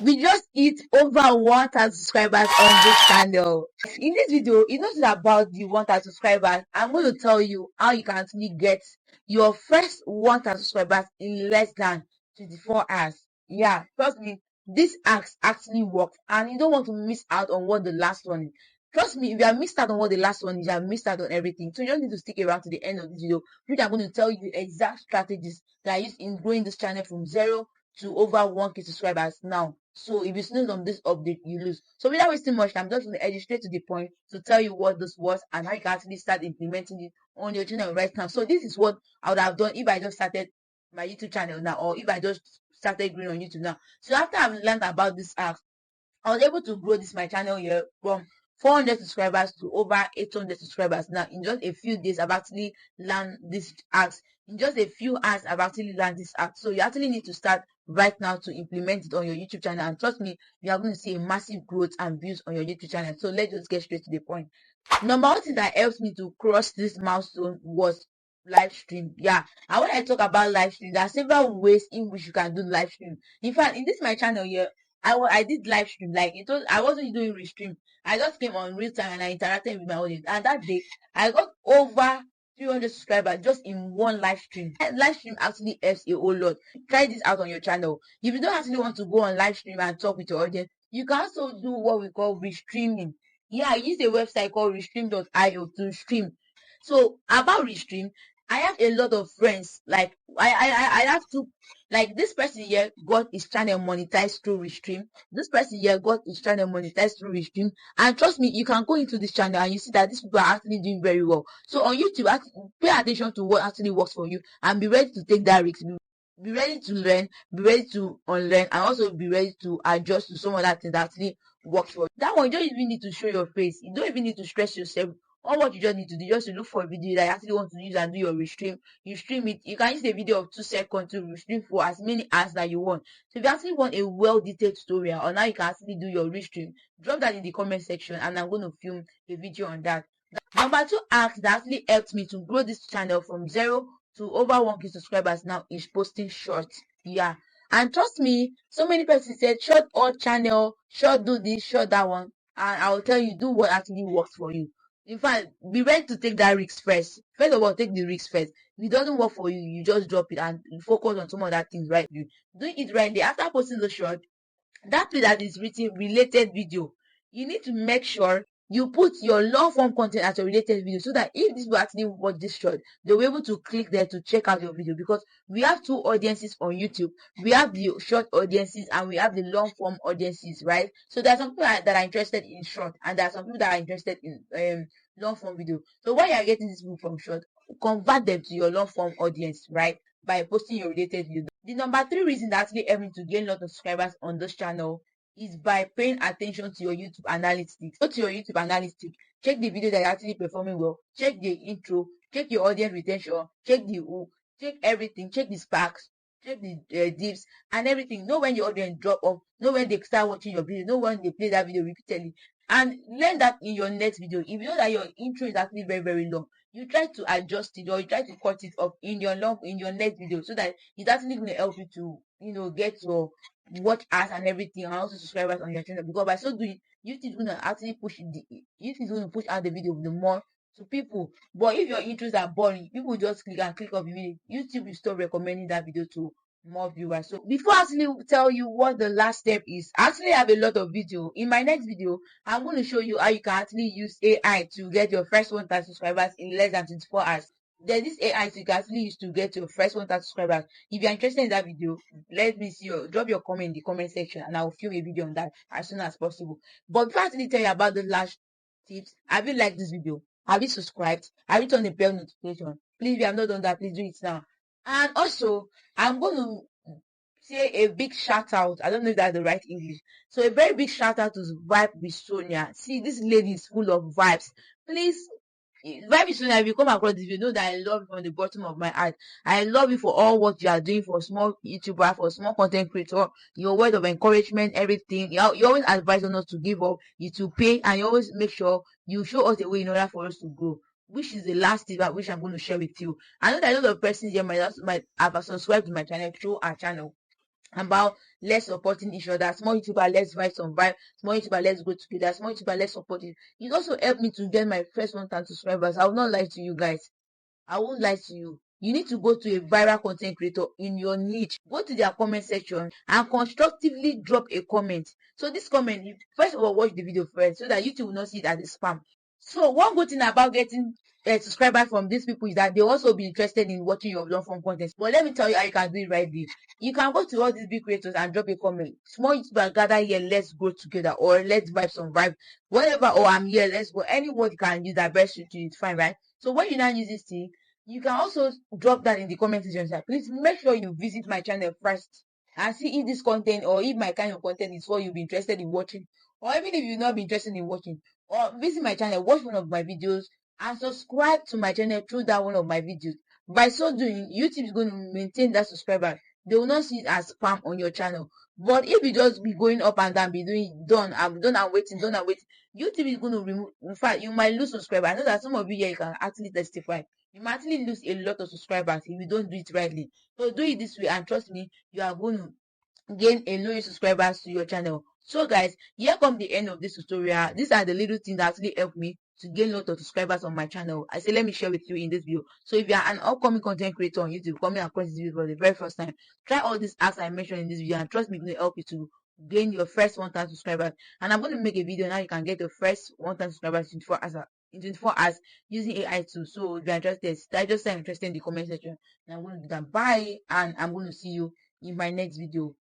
We just hit over 1,000 subscribers on this channel. In this video, it's not about the 1,000 subscribers. I'm going to tell you how you can actually get your first 1,000 subscribers in less than 24 hours. Yeah, trust me, this actually works, and you don't want to miss out on what the last one is. Trust me, if you have missed out on what the last one is, you have missed out on everything. So you don't need to stick around to the end of this video, which I'm going to tell you the exact strategies that I use in growing this channel from 0 to over 1K subscribers now. So if you snooze on this update, you lose. So without wasting much time, I'm just going to edit straight to the point to tell you what this was and how you can actually start implementing it on your channel right now. So this is what I would have done if I just started my YouTube channel now, or if I just started growing on YouTube now. So after I've learned about this app, I was able to grow this my channel here from 400 subscribers to over 800 subscribers. Now, in just a few days, I've actually learned this act. In just a few hours, I've actually learned this act. So you actually need to start right now to implement it on your YouTube channel. And trust me, you are going to see a massive growth and views on your YouTube channel. So let's just get straight to the point. Number one thing that helped me to cross this milestone was live stream. Yeah, and when I talk about live stream, there are several ways in which you can do live stream. In fact, in this my channel here, I did live stream. Like it was, I wasn't doing restream. I just came on real time and I interacted with my audience. And that day, I got over 300 subscribers just in one live stream. And live stream actually helps a whole lot. Try this out on your channel. If you don't actually want to go on live stream and talk with your audience, you can also do what we call restreaming. Yeah, I use a website called restream.io to stream. So about restream, I have a lot of friends. Like I have two. Like this person here got his channel monetized through restream. This person here got his channel monetized through restream. And trust me, you can go into this channel and you see that these people are actually doing very well. So on YouTube, pay attention to what actually works for you and be ready to take that risk. Be ready to learn, be ready to unlearn, and also be ready to adjust to some of that thing that actually works for you. That one, you don't even need to show your face. You don't even need to stress yourself. All what you just need to do, just to look for a video that you actually want to use and do your restream. You stream it. You can use a video of 2 seconds to restream for as many hours that you want. So if you actually want a well-detailed tutorial on how you can actually do your restream, drop that in the comment section and I'm going to film a video on that. Number 2 act that actually helped me to grow this channel from 0 to over 1K subscribers now is posting shorts. Yeah. And trust me, so many people said short all channel, short do this, short that one. And I will tell you, do what actually works for you. In fact, be ready to take that risk first. First of all, take the risk first. If it doesn't work for you, you just drop it and focus on some other things, right? You do it right there. After posting the short, that place that is written related video, you need to make sure you put your long form content as a related video, so that if these people actually watch this short, they'll be able to click there to check out your video. Because we have two audiences on YouTube. We have the short audiences and we have the long form audiences, right? So there are some people that are interested in short, and there are some people that are interested in long form video. So when you are getting this people from short, convert them to your long form audience, right, by posting your related video. The number 3 reason that actually helped me to gain a lot of subscribers on this channel is by paying attention to your YouTube analytics. Go to your YouTube analytics, check the video that are actually performing well, check the intro, check your audience retention, check the hook, check everything, check the sparks, check the dips and everything. Know when your audience drop off, know when they start watching your video, know when they play that video repeatedly, and learn that in your next video. If you know that your intro is actually very, very long, you try to adjust it or you try to cut it off in your next video, so that it's actually going to help you to get your watch hours and everything, and also subscribers on your channel. Because by so doing, YouTube is going to actually YouTube is going to push out the video the more to people. But if your intros are boring, people just click off immediately. YouTube will stop recommending that video to more viewers. So before I actually tell you what the last step is, I actually have a lot of video. In my next video, I'm going to show you how you can actually use AI to get your first 1,000 subscribers in less than 24 hours. There's this AI you can actually use to get your first 1,000 subscribers. If you're interested in that video, let me see you. Drop your comment in the comment section and I'll film a video on that as soon as possible. But before I actually tell you about the last tips, have you liked this video? Have you subscribed? Have you turned the bell notification? Please, if you have not done that, please do it now. And also, I'm going to say a big shout out. I don't know if that's the right English. So a very big shout out to Vibe with Sonia. See, this lady is full of vibes. Please, Vibe with Sonia, if you come across this, you know that I love you from the bottom of my heart. I love you for all what you are doing for small YouTuber, for small content creator. Your word of encouragement, everything. You always advise us not to give up, you to pay, and you always make sure you show us the way in order for us to grow. Which is the last tip which I'm going to share with you. I know that a lot of persons here might have subscribed to my channel through our channel. about let's supporting each other. Small YouTuber, let's vibe some vibe. Small YouTuber, let's go together. Small YouTuber, let's support it. It also helped me to get my first 1,000 subscribers. I will not lie to you guys. I won't lie to you. You need to go to a viral content creator in your niche. Go to their comment section and constructively drop a comment. So this comment, first of all, watch the video first so that YouTube will not see it as a spam. So one good thing about getting subscribers from these people is that they also be interested in watching your long form content. But let me tell you how you can do it right there. You can go to all these big creators and drop a comment. Small YouTubers gather here, let's grow together, or let's vibe some vibe. Whatever, or I'm here, let's go. Any word you can use that best suits you, it's fine, right? So when you now use this thing, you can also drop that in the comment section. Please make sure you visit my channel first and see if this content or if my kind of content is what you'll be interested in watching, or even if you'll not be interested in watching, or visit my channel, watch one of my videos and subscribe to my channel through that one of my videos. By so doing, YouTube is going to maintain that subscriber. They will not see it as spam on your channel. But if you just be going up and down, be doing done, I'm done and waiting, YouTube is going to remove. In fact, you might lose subscribers. I know that some of you here you can actually testify. You might actually lose a lot of subscribers if you don't do it rightly. So do it this way, and trust me, you are going to gain a loyal subscribers to your channel. So guys, here come the end of this tutorial. These are the little things that actually help me to gain a lot of subscribers on my channel. I say let me share with you in this video. So if you are an upcoming content creator on YouTube coming across this video for the very first time, try all these apps I mentioned in this video, and trust me, it's going to help you to gain your first 1,000 subscribers. And I'm going to make a video now you can get your first 1,000 subscribers in 24 hours using AI tools. So if you're interested, just say interested in the comment section, and I'm going to do that. Bye, and I'm going to see you in my next video.